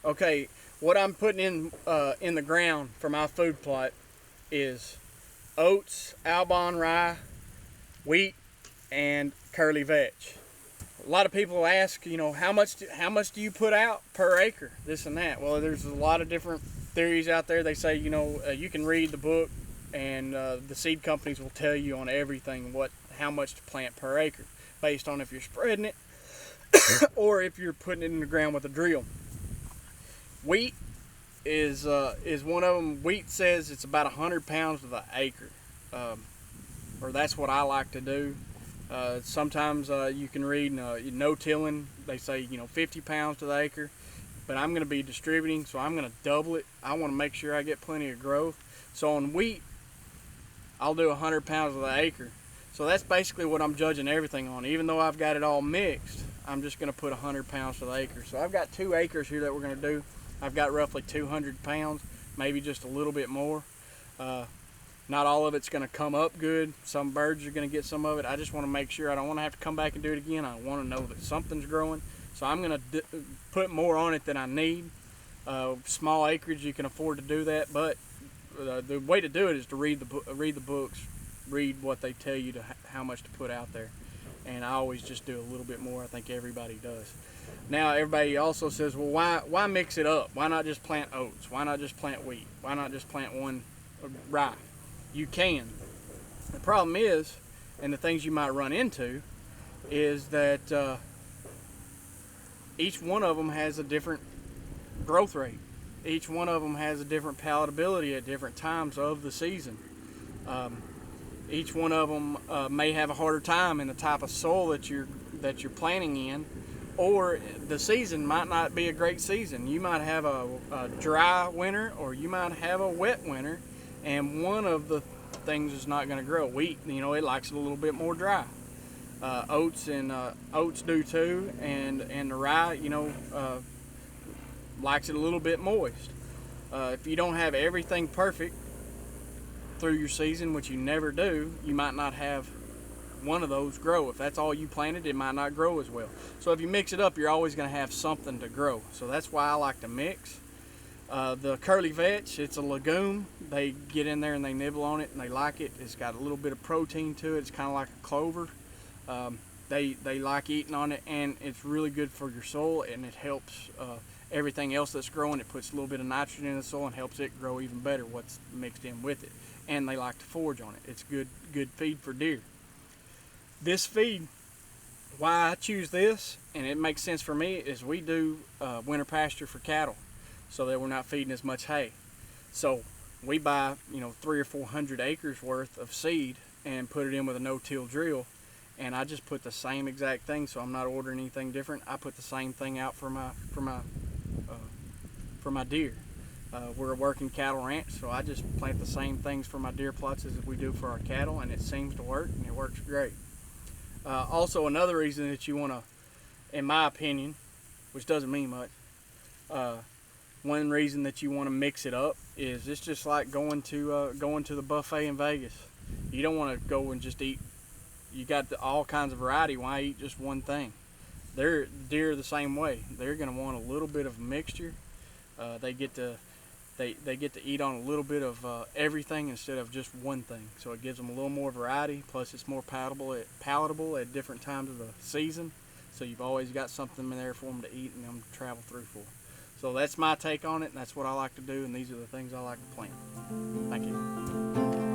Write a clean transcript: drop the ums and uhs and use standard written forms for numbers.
Okay, what I'm putting in the ground for my food plot is oats, elbon rye, wheat, and curly vetch. A lot of people ask, how much do you put out per acre, this and that. Well, there's a lot of different theories out there. They say, you can read the book, and the seed companies will tell you on everything how much to plant per acre, based on if you're spreading it or if you're putting it in the ground with a drill. Wheat is one of them. Wheat says it's about 100 pounds to the acre, or that's what I like to do. Sometimes you can read no-tilling. They say 50 pounds to the acre, but I'm going to be distributing, so I'm going to double it. I want to make sure I get plenty of growth. So on wheat, I'll do 100 pounds to the acre. So that's basically what I'm judging everything on. Even though I've got it all mixed, I'm just going to put 100 pounds to the acre. So I've got 2 acres here that we're going to do. I've got roughly 200 pounds, maybe just a little bit more. Not all of it's going to come up good. Some birds are going to get some of it. I just want to make sure. I don't want to have to come back and do it again. I want to know that something's growing. So I'm going to put more on it than I need. Small acreage, you can afford to do that, but the way to do it is to read the books, read what they tell you how much to put out there. And I always just do a little bit more. I think everybody does. Now everybody also says, well, why mix it up? Why not just plant oats? Why not just plant wheat? Why not just plant one rye? You can. The problem is, and the things you might run into, is that each one of them has a different growth rate. Each one of them has a different palatability at different times of the season. Each one of them may have a harder time in the type of soil that you're planting in, or the season might not be a great season. You might have a dry winter, or you might have a wet winter, and one of the things is not going to grow. Wheat, it likes it a little bit more dry. Oats do too, and the rye, likes it a little bit moist. If you don't have everything perfect through your season, which you never do, you might not have one of those grow. If that's all you planted, it might not grow as well. So if you mix it up, you're always going to have something to grow. So that's why I like to mix. The curly vetch, it's a legume. They get in there and they nibble on it and they like it. It's got a little bit of protein to it. It's kind of like a clover. They like eating on it, and it's really good for your soil, and it helps everything else that's growing. It puts a little bit of nitrogen in the soil and helps it grow even better, what's mixed in with it. And they like to forage on it. It's good feed for deer. This feed, why I choose this, and it makes sense for me, is we do winter pasture for cattle, so that we're not feeding as much hay. So we buy 300 or 400 acres worth of seed and put it in with a no-till drill, and I just put the same exact thing. So I'm not ordering anything different. I put the same thing out for my deer. We're a working cattle ranch, so I just plant the same things for my deer plots as we do for our cattle, and it seems to work, and it works great. Also, another reason that you want to, in my opinion, which doesn't mean much, one reason that you want to mix it up is it's just like going to the buffet in Vegas. You don't want to go and just eat. You got all kinds of variety. Why eat just one thing? Deer are the same way. They're going to want a little bit of mixture. They get to eat on a little bit of everything instead of just one thing. So it gives them a little more variety. Plus, it's more palatable at different times of the season. So you've always got something in there for them to eat and them to travel through for. So that's my take on it, and that's what I like to do, and these are the things I like to plant. Thank you.